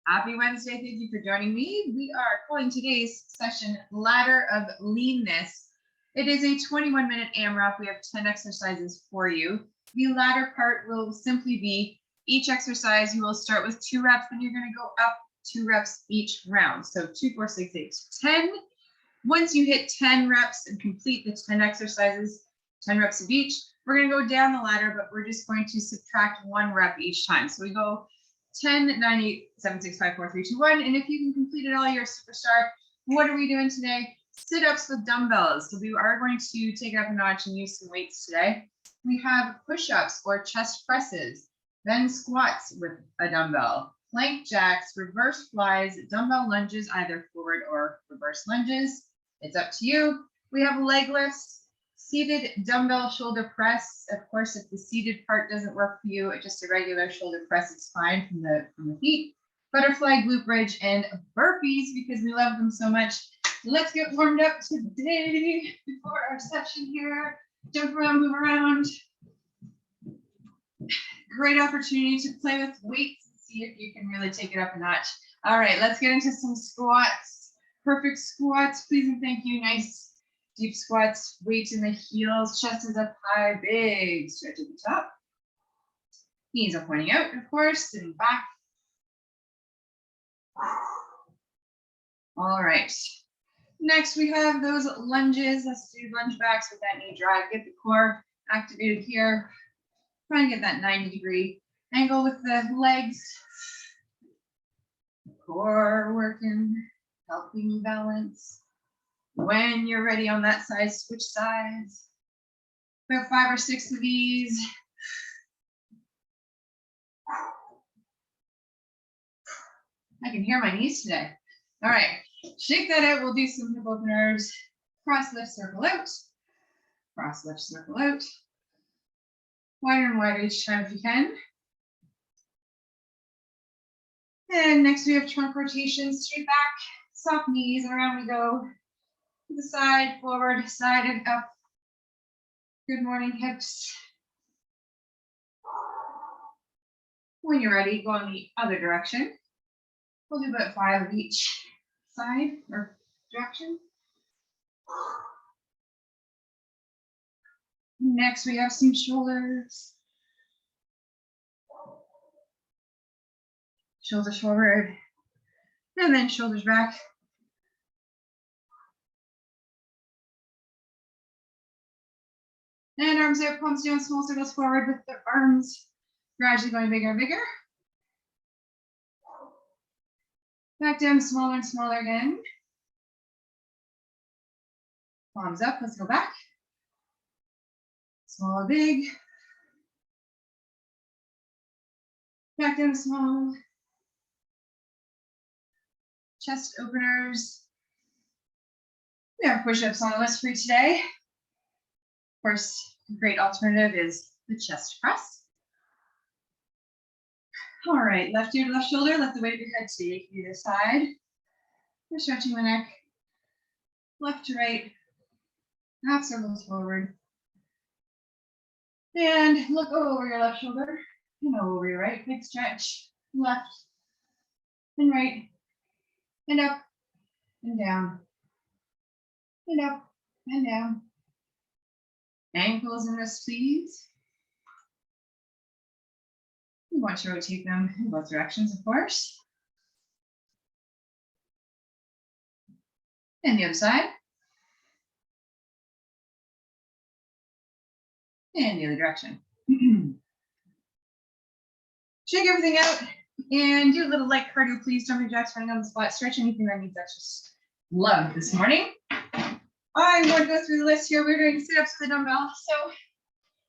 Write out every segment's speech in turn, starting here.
Happy Wednesday. Thank you for joining me. We are calling today's session Ladder of Leanness. It is a 21-minute AMRAP. We have 10 exercises for you. The ladder part will simply be each exercise. You will start with 2 reps, and you're going to go up 2 reps each round. So 2, 4, 6, 8, 10. Once you hit 10 reps and complete the 10 exercises, 10 reps of each, we're going to go down the ladder, but we're just going to subtract 1 rep each time. So we go 10, 9, 8, 7, 6, 5, 4, 3, 2, 1. And if you can complete it all, you're a superstar. What are we doing today? Sit-ups with dumbbells. So we are going to take it up a notch and use some weights today. We have push-ups or chest presses, then squats with a dumbbell, plank jacks, reverse flies, dumbbell lunges, either forward or reverse lunges. It's up to you. We have leg lifts, seated dumbbell shoulder press. Of course, if the seated part doesn't work for you, just a regular shoulder press is fine from the feet. Butterfly, glute bridge, and burpees because we love them so much. Let's get warmed up today before our session here. Jump around, move around. Great opportunity to play with weights and see if you can really take it up a notch. All right, let's get into some squats. Perfect squats, please and thank you. Nice deep squats, weight in the heels, chest is up high, big stretch at the top. Knees are pointing out, of course, sitting back. All right. Next, we have those lunges. Let's do lunge backs with that knee drive. Get the core activated here. Try and get that 90-degree angle with the legs. Core working, helping you balance. When you're ready on that side, switch sides. About 5 or 6 of these. I can hear my knees today. All right, shake that out. We'll do some hip openers. Cross lift, circle out. Cross lift, circle out. Wider and wider each time if you can. And next we have trunk rotation, straight back, soft knees, and around we go. To the side, forward, side, and up. Good morning, hips. When you're ready, go in the other direction. We'll do about 5 of each side or direction. Next, we have some shoulders. Shoulders forward, and then shoulders back. And arms out, palms down, small circles forward with the arms gradually going bigger and bigger. Back down, smaller and smaller again. Palms up, let's go back. Small, big. Back down, small. Chest openers. We have push-ups on the list for you today. Of course, a great alternative is the chest press. All right, left ear to left shoulder, let the weight of your head take you to the side. We're stretching the neck. Left to right, half circles forward. And look over your left shoulder and over your right. Big stretch, left and right, and up and down, and up and down. Ankles and wrists, please. We want to rotate them in both directions, of course. And the other side. And the other direction. Shake everything out and do a little light cardio, please. Jumping jacks, running on the spot, stretch anything that needs extra love this morning. I'm going to go through the list here. We're doing sit-ups with a dumbbell. So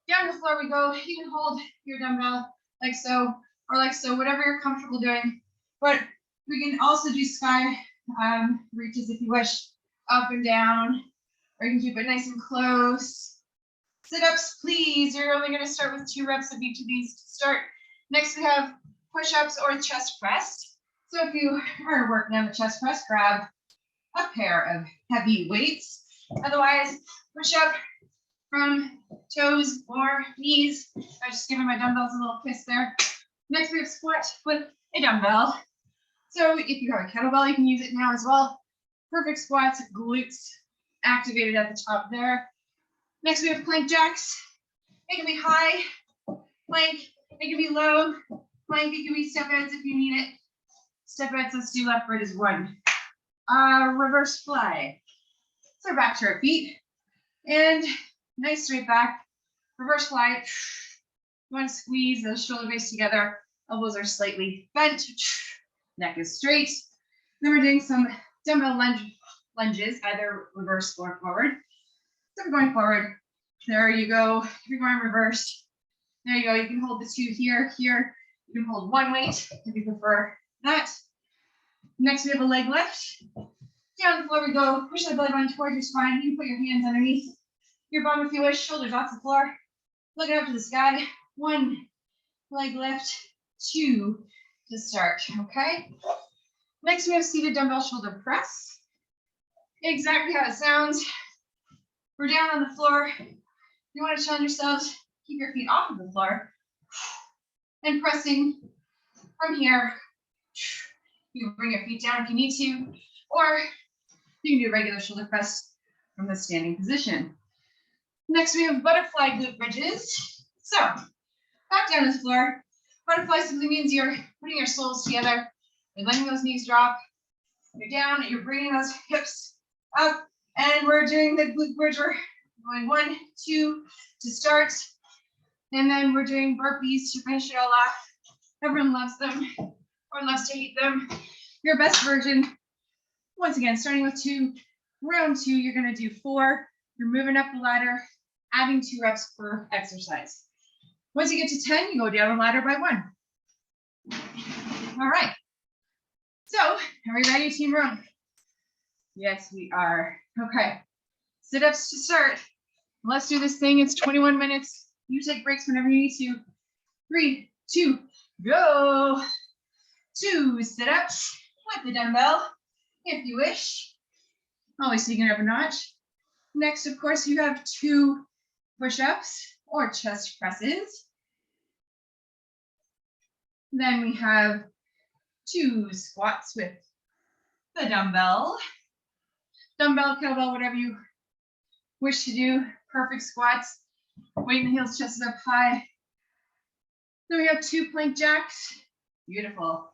down to the floor we go. You can hold your dumbbell like so, or like so, whatever you're comfortable doing. But we can also do sky reaches if you wish, up and down, or you can keep it nice and close. Sit-ups, please. You're only going to start with 2 reps of each of these to start. Next, we have push-ups or chest press. So if you are working on the chest press, grab a pair of heavy weights. Otherwise, push up from toes or knees. I just giving my dumbbells a little kiss there. Next, we have squat with a dumbbell. So if you have a kettlebell, you can use it now as well. Perfect squats, glutes activated at the top there. Next, we have plank jacks. It can be high plank, it can be low plank, it can be step outs if you need it. Step outs, let's do left, right is 1. Reverse fly. So back to our feet and nice straight back. Reverse fly. You want to squeeze those shoulder blades together. Elbows are slightly bent. Neck is straight. Then we're doing some dumbbell lunges, either reverse or forward. So we're going forward. There you go. If you're going reverse, there you go. You can hold the 2 here. You can hold 1 weight if you prefer that. Next, we have a leg lift. Down the floor we go. Push the belly button towards your spine. You can put your hands underneath your bum if you wish. Shoulders off the floor. Looking up to the sky. 1 leg lift, 2 to start. Okay. Next, we have seated dumbbell shoulder press. Exactly how it sounds. We're down on the floor. You want to challenge yourselves. Keep your feet off of the floor. And pressing from here. You can bring your feet down if you need to, or you can do a regular shoulder press from the standing position. Next, we have butterfly glute bridges. So, back down to the floor. Butterfly simply means you're putting your soles together. You're letting those knees drop. You're down, you're bringing those hips up, and we're doing the glute bridge. We're going 1, 2 to start, and then we're doing burpees to finish it all off. Everyone loves them or loves to hate them. Your best version. Once again, starting with 2, round 2, you're going to do 4. You're moving up the ladder, adding 2 reps per exercise. Once you get to 10, you go down the ladder by 1. All right. So, are we ready, team room? Yes, we are. Okay. Sit-ups to start. Let's do this thing. It's 21 minutes. You take breaks whenever you need to. 3, 2, go. 2 sit-ups with the dumbbell, if you wish. Always taking it up a notch. Next, of course, you have 2 push-ups or chest presses. Then we have 2 squats with the dumbbell. Dumbbell, kettlebell, whatever you wish to do. Perfect squats. Weight in the heels, chest is up high. Then we have 2 plank jacks. Beautiful.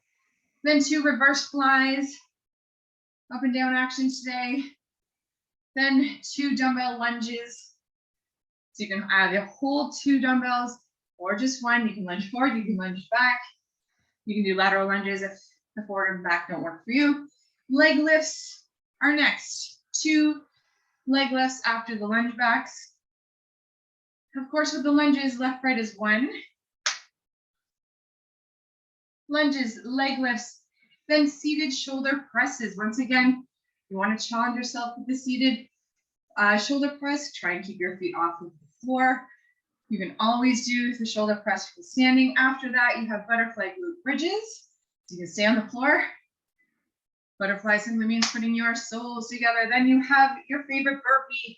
Then 2 reverse flies. Up and down action today. Then 2 dumbbell lunges. So you can either hold 2 dumbbells or just 1. You can lunge forward, you can lunge back. You can do lateral lunges if the forward and back don't work for you. Leg lifts are next. 2 leg lifts after the lunge backs. Of course, with the lunges, left, right is 1. Lunges, leg lifts, then seated shoulder presses. Once again, you want to challenge yourself with the seated shoulder press. Try and keep your feet off of the floor. You can always do the shoulder press from standing. After that, you have butterfly glute bridges. So you can stay on the floor. Butterfly simply means putting your soles together. Then you have your favorite burpee,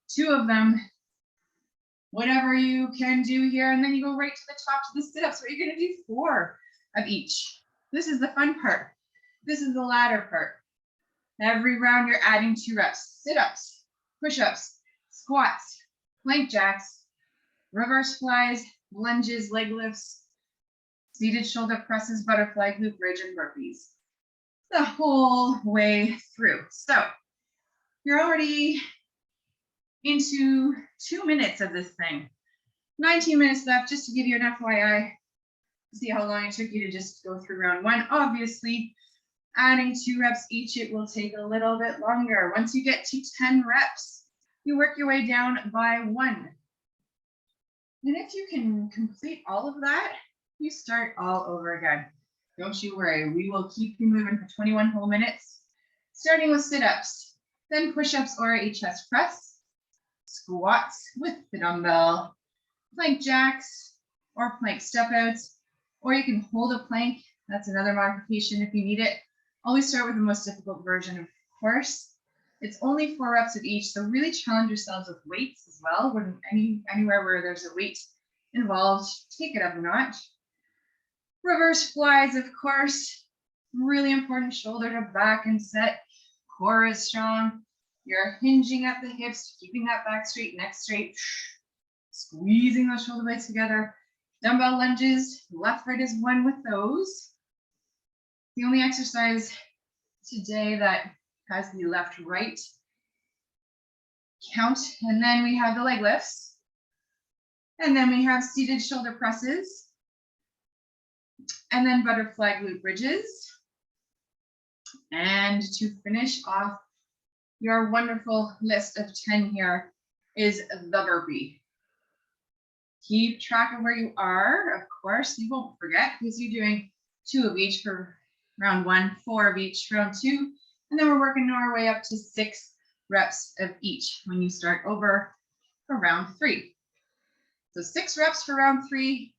2 of them. Whatever you can do here. And then you go right to the top to the sit-ups, where you're going to do 4 of each. This is the fun part. This is the ladder part. Every round, you're adding 2 reps. Sit-ups, push-ups, squats, plank jacks, reverse flies, lunges, leg lifts, seated shoulder presses, butterfly, glute bridge, and burpees. The whole way through. So you're already into 2 minutes of this thing. 19 minutes left, just to give you an FYI. See how long it took you to just go through round 1. Obviously, adding 2 reps each, it will take a little bit longer. Once you get to 10 reps, you work your way down by 1. And if you can complete all of that, you start all over again. Don't you worry, we will keep you moving for 21 whole minutes, starting with sit-ups, then push-ups or a chest press, squats with the dumbbell, plank jacks or plank step-outs, or you can hold a plank. That's another modification if you need it. Always start with the most difficult version, of course. It's only 4 reps of each, so really challenge yourselves with weights as well. When anywhere where there's a weight involved, take it up a notch. Reverse flies, of course. Really important, shoulder to back and set. Core is strong. You're hinging at the hips, keeping that back straight, neck straight. Squeezing those shoulder blades together. Dumbbell lunges, left, right is one with those. The only exercise today that has the left, right count. And then we have the leg lifts. And then we have seated shoulder presses. And then butterfly glute bridges. And to finish off your wonderful list of 10 here is the burpee. Keep track of where you are. Of course, you won't forget because you're doing 2 of each for round 1, 4 of each for round 2, and then we're working our way up to 6 reps of each when you start over for round 3. So 6 reps for round 3,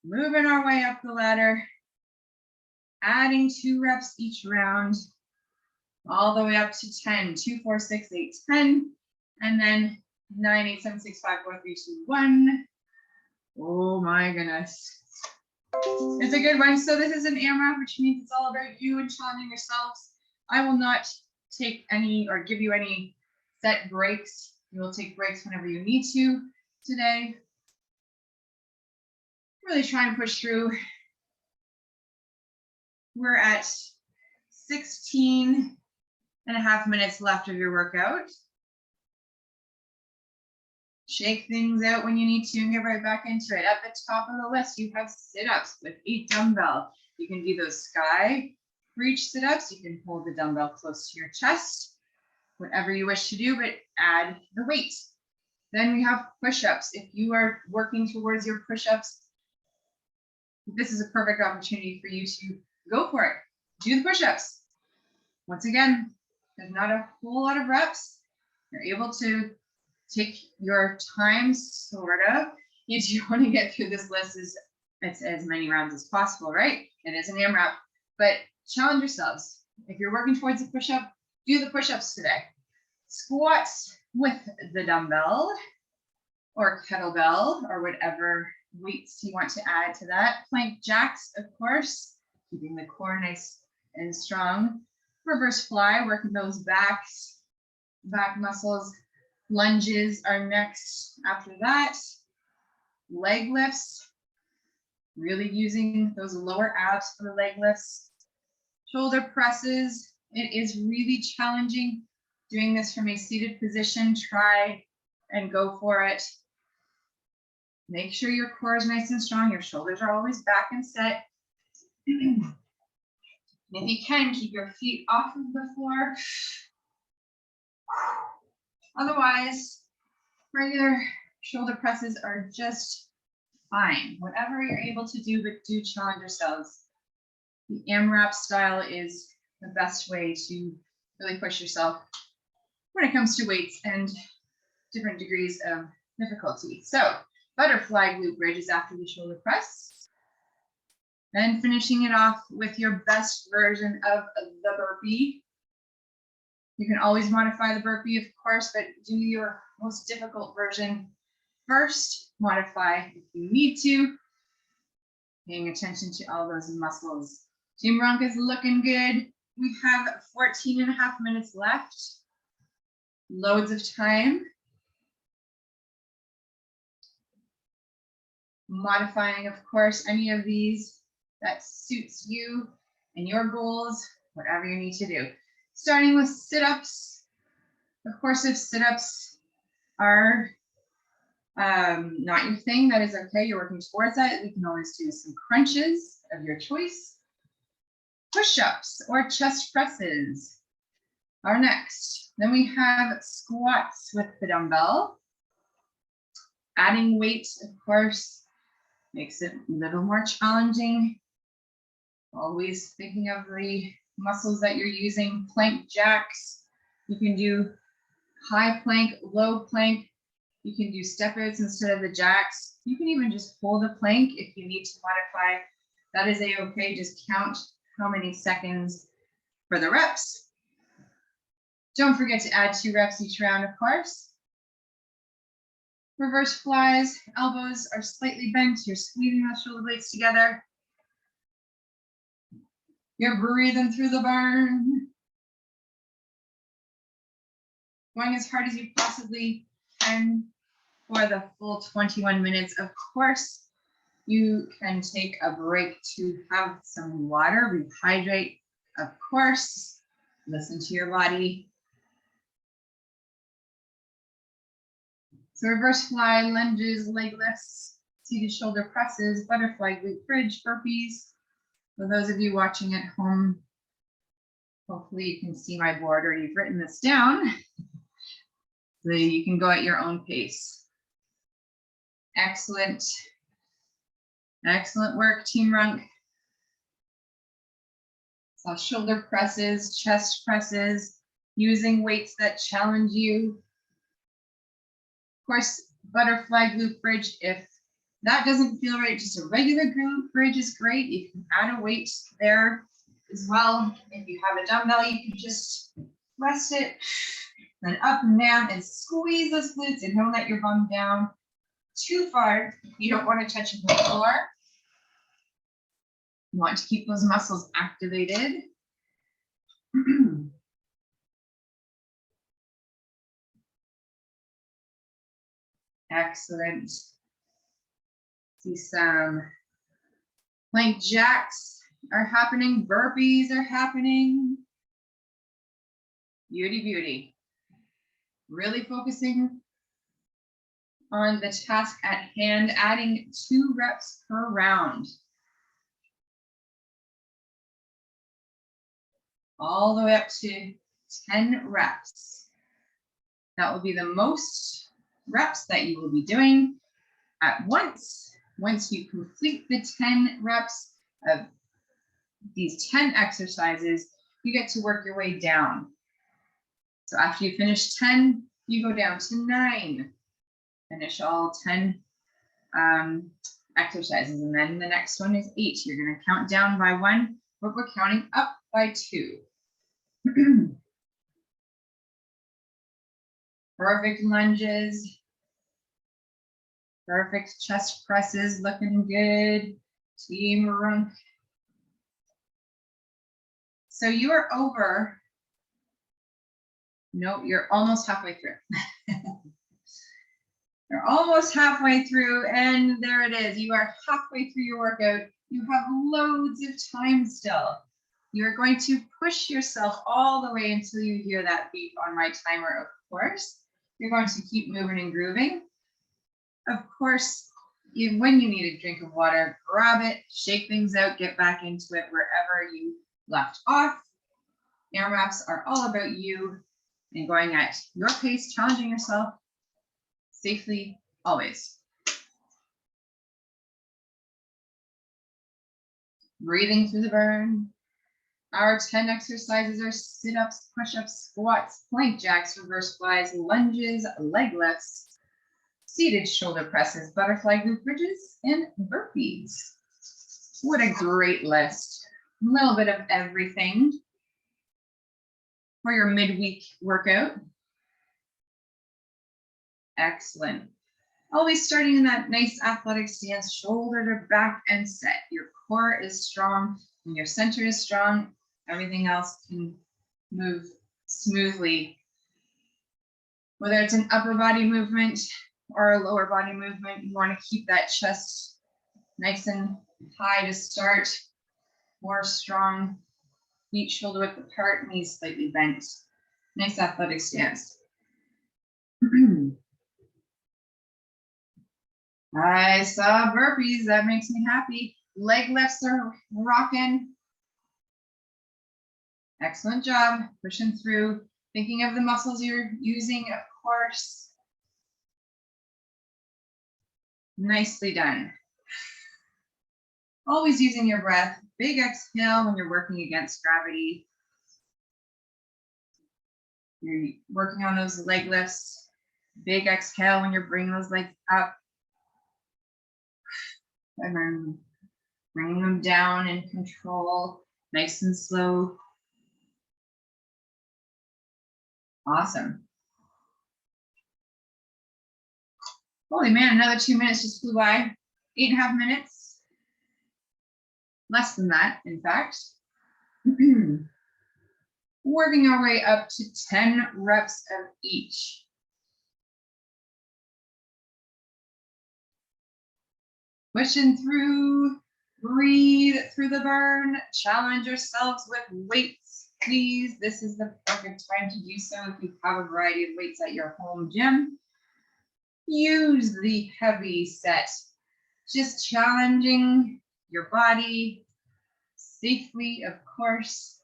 moving our way up the ladder, adding 2 reps each round, all the way up to 10, 2, 4, 6, 8, 10, and then 9, 8, 7, 6, 5, 4, 3, 2, 1. Oh my goodness. It's a good one. So this is an AMRAP, which means it's all about you and challenging yourselves. I will not take any or give you any set breaks. You will take breaks whenever you need to today. Really try and push through. We're at 16.5 minutes left of your workout. Shake things out when you need to and get right back into it. At the top of the list, you have sit-ups with a dumbbell. You can do those sky reach sit-ups. You can hold the dumbbell close to your chest, whatever you wish to do, but add the weight. Then we have push-ups. If you are working towards your push-ups, this is a perfect opportunity for you to go for it. Do the push-ups. Once again, there's not a whole lot of reps. You're able to take your time, sort of. You do want to get through this list as many rounds as possible, right? It is an AMRAP, but challenge yourselves. If you're working towards a push-up, do the push-ups today. Squats with the dumbbell or kettlebell or whatever weights you want to add to that. Plank jacks, of course, keeping the core nice and strong. Reverse fly, working those back muscles. Lunges are next after that. Leg lifts, really using those lower abs for the leg lifts. Shoulder presses, it is really challenging doing this from a seated position. Try and go for it. Make sure your core is nice and strong. Your shoulders are always back and set. If you can, keep your feet off of the floor. Otherwise, regular shoulder presses are just fine. Whatever you're able to do, but do challenge yourselves. The AMRAP style is the best way to really push yourself when it comes to weights and different degrees of difficulty. So, butterfly glute bridges after the shoulder press. Then finishing it off with your best version of the burpee. You can always modify the burpee, of course, but do your most difficult version first. Modify if you need to. Paying attention to all those muscles. Team Ronk is looking good. We have 14.5 minutes left. Loads of time. Modifying, of course, any of these that suits you and your goals, whatever you need to do. Starting with sit-ups. Of course, if sit-ups are not your thing, that is okay. You're working towards that. We can always do some crunches of your choice. Push-ups or chest presses are next. Then we have squats with the dumbbell. Adding weight, of course, makes it a little more challenging. Always thinking of the muscles that you're using. Plank jacks. You can do high plank, low plank. You can do step outs instead of the jacks. You can even just hold a plank if you need to modify. That is a-okay. Just count how many seconds for the reps. Don't forget to add 2 reps each round, of course. Reverse flies, elbows are slightly bent. You're squeezing those shoulder blades together. You're breathing through the burn. Going as hard as you possibly can for the full 21 minutes. Of course, you can take a break to have some water, rehydrate, of course. Listen to your body. So reverse fly, lunges, leg lifts, seated shoulder presses, butterfly, glute bridge, burpees. For those of you watching at home, hopefully you can see my board or you've written this down. So you can go at your own pace. Excellent. Excellent work, Team Runk. So shoulder presses, chest presses, using weights that challenge you. Of course, butterfly glute bridge. If that doesn't feel right, just a regular glute bridge is great. You can add a weight there as well. If you have a dumbbell, you can just rest it, then up and down and squeeze those glutes and don't let your bum down too far. You don't want to touch the floor. You want to keep those muscles activated. Excellent. See some plank jacks are happening. Burpees are happening. Beauty, beauty. Really focusing on the task at hand, adding 2 reps per round. All the way up to 10 reps. That will be the most reps that you will be doing at once. Once you complete the 10 reps of these 10 exercises, you get to work your way down. So after you finish 10, you go down to 9. Finish all 10 exercises. And then the next one is 8. You're going to count down by 1, but we're counting up by 2. Perfect lunges. Perfect chest presses, looking good. Team Runk. So you are over. No, you're almost halfway through. You're almost halfway through, and there it is. You are halfway through your workout. You have loads of time still. You're going to push yourself all the way until you hear that beep on my timer, of course. You're going to keep moving and grooving. Of course, when you need a drink of water, grab it, shake things out, get back into it wherever you left off. AMRAPs are all about you and going at your pace, challenging yourself safely, always. Breathing through the burn. Our 10 exercises are sit-ups, push-ups, squats, plank jacks, reverse flies, lunges, leg lifts, seated shoulder presses, butterfly glute bridges, and burpees. What a great list. A little bit of everything for your midweek workout. Excellent. Always starting in that nice athletic stance, shoulder to back and set. Your core is strong and your center is strong. Everything else can move smoothly. Whether it's an upper body movement or a lower body movement, you want to keep that chest nice and high to start. More strong, feet shoulder width apart, knees slightly bent. Nice athletic stance. I saw burpees. That makes me happy. Leg lifts are rocking. Excellent job. Pushing through. Thinking of the muscles you're using, of course. Nicely done. Always using your breath. Big exhale when you're working against gravity. You're working on those leg lifts. Big exhale when you're bringing those legs up. And then bringing them down in control, nice and slow. Awesome. Holy man, another 2 minutes just flew by. 8.5 minutes. Less than that, in fact. Working our way up to 10 reps of each. Pushing through, breathe through the burn, challenge yourselves with weights, please. This is the perfect time to do so if you have a variety of weights at your home gym. Use the heavy set, just challenging your body safely, of course.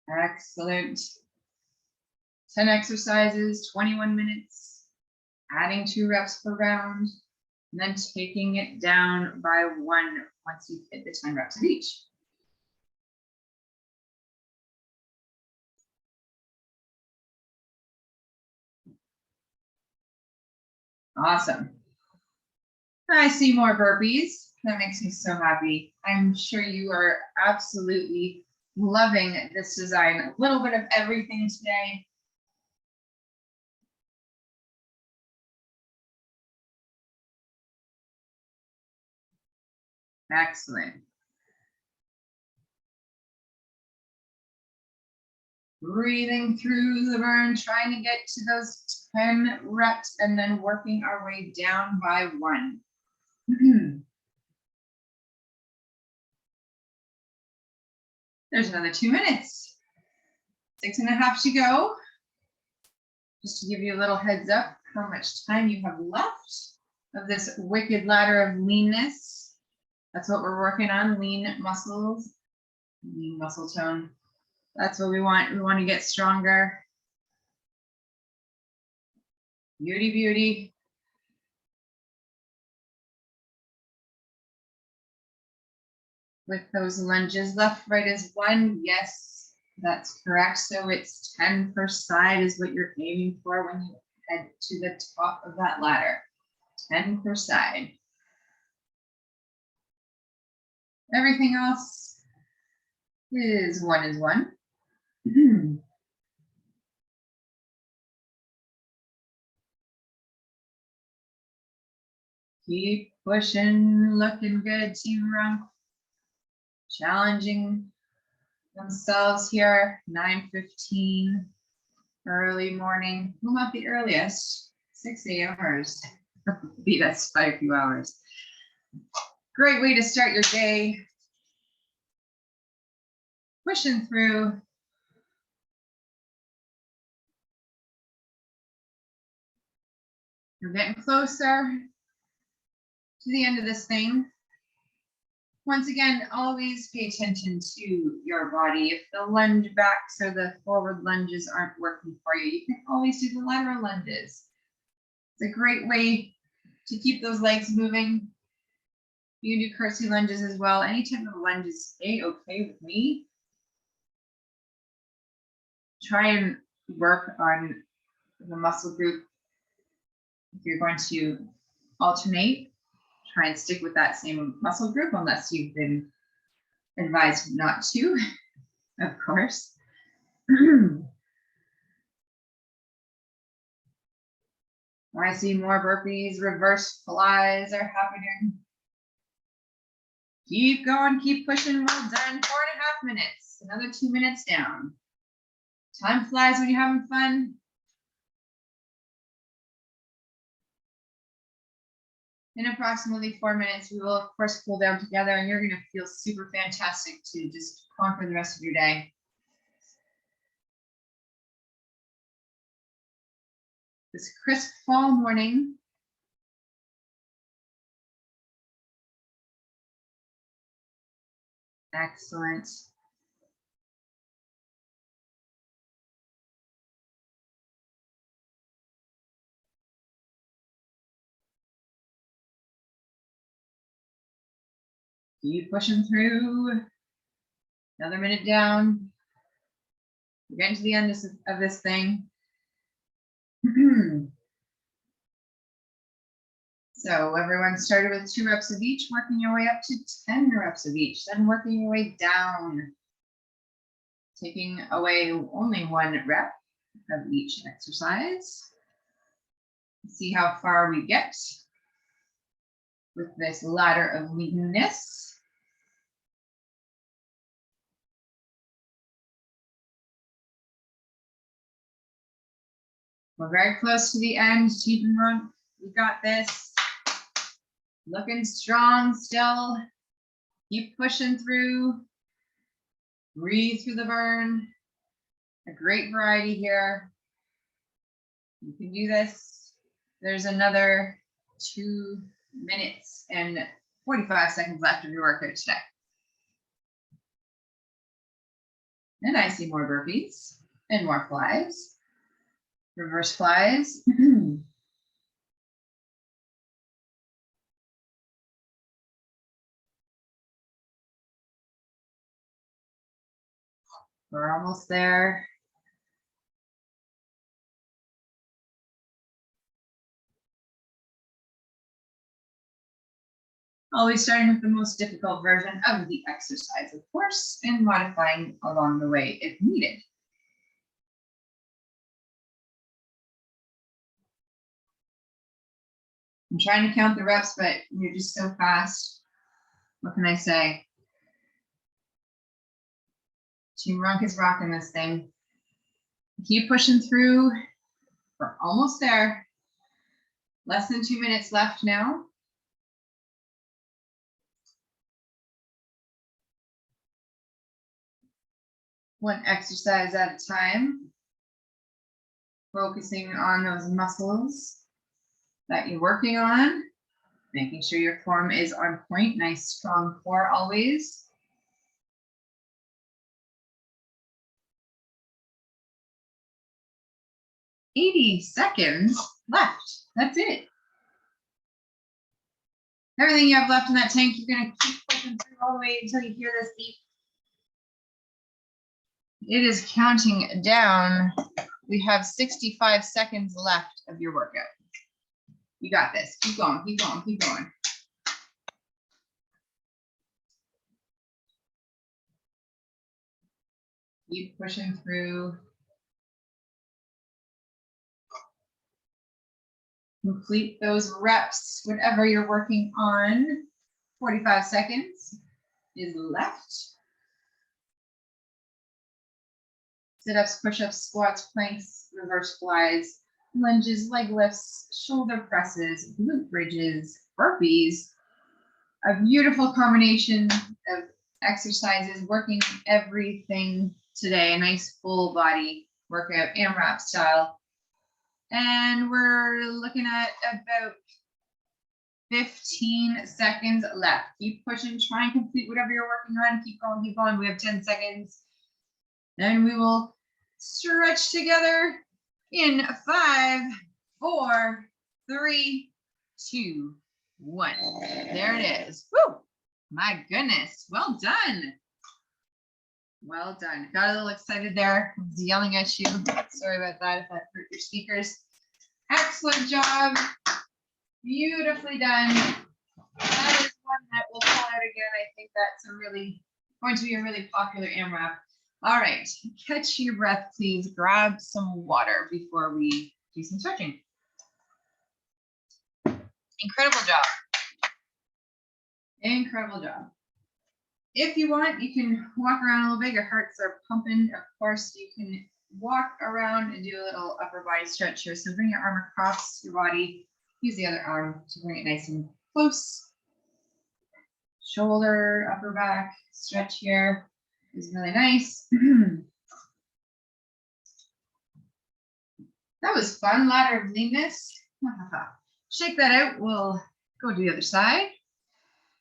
Excellent. 10 exercises, 21 minutes, adding 2 reps per round, and then taking it down by 1 once you hit the 10 reps of each. Awesome. I see more burpees. That makes me so happy. I'm sure you are absolutely loving this design. A little bit of everything today. Excellent. Breathing through the burn, trying to get to those 10 reps and then working our way down by 1. There's another 2 minutes. 6.5 to go. Just to give you a little heads up how much time you have left of this wicked ladder of leanness. That's what we're working on, lean muscles, lean muscle tone. That's what we want. We want to get stronger. Beauty, beauty. With those lunges, left, right is 1. Yes, that's correct. So it's 10 per side is what you're aiming for when you head to the top of that ladder. 10 per side. Everything else is 1. Keep pushing, looking good, Team Rump. Challenging themselves here, 9:15, early morning. Who might be earliest? 6 a.m.ers. Beat us by a few hours. Great way to start your day. Pushing through. We're getting closer to the end of this thing. Once again, always pay attention to your body. If the lunge backs or the forward lunges aren't working for you, you can always do the lateral lunges. It's a great way to keep those legs moving. You can do curtsy lunges as well. Any type of lunges stay okay with me. Try and work on the muscle group. If you're going to alternate, try and stick with that same muscle group unless you've been advised not to, of course. I see more burpees, reverse flies are happening. Keep going, keep pushing, well done. 4.5 minutes, another 2 minutes down. Time flies when you're having fun. In approximately 4 minutes, we will of course cool down together and you're gonna feel super fantastic to just conquer the rest of your day. This crisp fall morning. Excellent. Keep pushing through. Another minute down. We're getting to the end of this thing. So everyone started with 2 reps of each, working your way up to 10 reps of each, then working your way down, taking away only 1 rep of each exercise. See how far we get with this ladder of leanness. We're very close to the end. Keep and run. We got this. Looking strong still. Keep pushing through. Breathe through the burn. A great variety here. You can do this. There's another 2 minutes and 45 seconds left of your workout today. And I see more burpees and more flies. Reverse flies. We're almost there. Always starting with the most difficult version of the exercise, of course, and modifying along the way if needed. I'm trying to count the reps, but you're just so fast. What can I say? Team Runk is rocking this thing. Keep pushing through. We're almost there. Less than 2 minutes left now. One exercise at a time. Focusing on those muscles that you're working on. Making sure your form is on point. Nice strong core always. $80 seconds left. That's it. Everything you have left in that tank, you're going to keep pushing through all the way until you hear this beep. It is counting down. We have 65 seconds left of your workout. You got this. Keep going, keep going, keep going. Keep pushing through. Complete those reps, whatever you're working on. 45 seconds is left. Sit-ups, push-ups, squats, planks, reverse flies, lunges, leg lifts, shoulder presses, glute bridges, burpees. A beautiful combination of exercises, working everything today. A nice full body workout, AMRAP style. And we're looking at about 15 seconds left. Keep pushing, try and complete whatever you're working on. Keep going, keep going. We have 10 seconds. Then we will stretch together in 5, 4, 3, 2, 1. There it is. Woo! My goodness. Well done. Well done. Got a little excited there. I was yelling at you. Sorry about that if that hurt your speakers. Excellent job. Beautifully done. That is one that we'll call out again. I think that's going to be a really popular AMRAP. All right, catch your breath, please. Grab some water before we do some stretching. Incredible job. Incredible job. If you want, you can walk around a little bit. Your hearts are pumping. Of course, you can walk around and do a little upper body stretch here. So bring your arm across your body. Use the other arm to bring it nice and close. Shoulder, upper back stretch here is really nice. That was fun. Ladder of leanness. Shake that out. We'll go to the other side.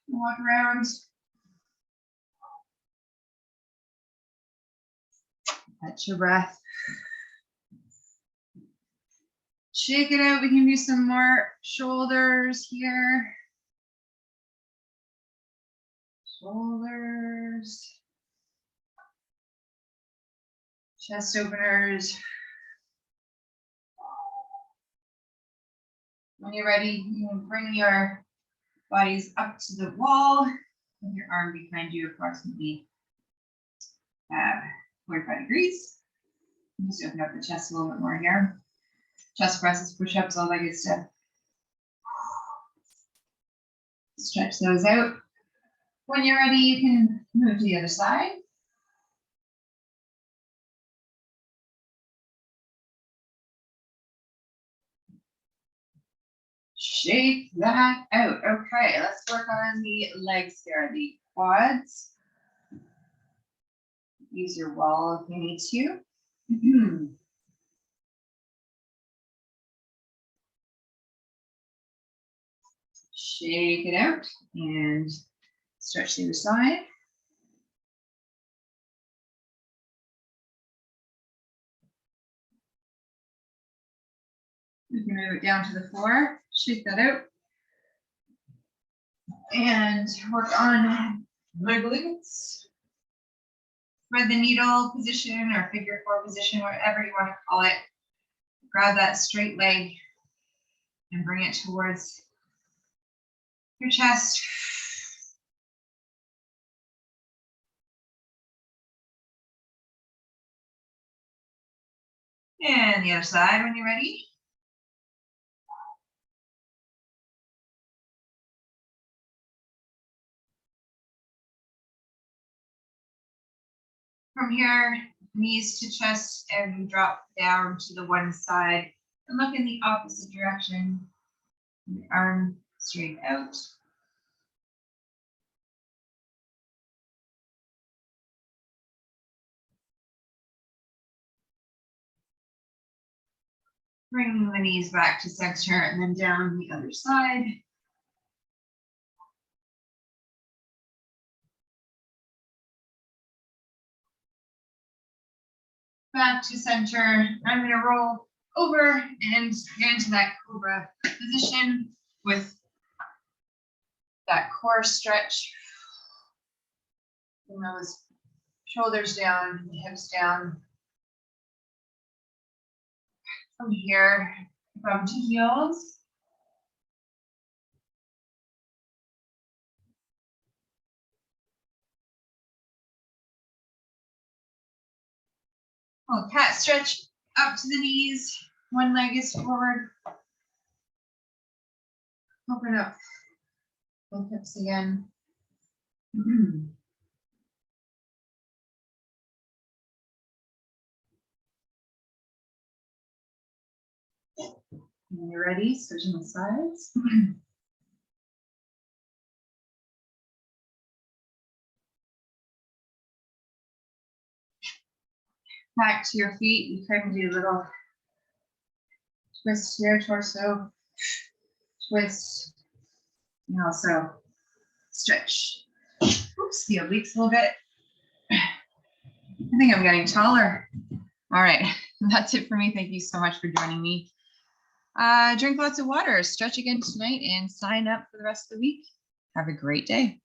Walk around. Catch your breath. Shake it out. We can do some more shoulders here. Shoulders. Chest openers. When you're ready, you can bring your bodies up to the wall with your arm behind you approximately 45 degrees. Just open up the chest a little bit more here. Chest presses, push-ups, all that good stuff. Stretch those out. When you're ready, you can move to the other side. Shake that out. Okay, let's work on the legs here, the quads. Use your wall if you need to. Shake it out and stretch the other side. We can move it down to the floor, shake that out, and work on the glutes. Thread the needle position or figure 4 position, whatever you want to call it. Grab that straight leg and bring it towards your chest. And the other side when you're ready. From here, knees to chest, and we drop down to the one side and look in the opposite direction. The arm straight out. Bring the knees back to center and then down the other side. Back to center. I'm going to roll over and get into that cobra position with that core stretch. Bring those shoulders down, hips down. From here, bum to heels. Oh, cat stretch up to the knees. One leg is forward. Open up both hips again. When you're ready, switching the sides. Back to your feet. You can do a little twist here, torso, twist, and also stretch. Oops, the obliques a little bit. I think I'm getting taller. All right, that's it for me. Thank you so much for joining me. Drink lots of water, stretch again tonight, and sign up for the rest of the week. Have a great day.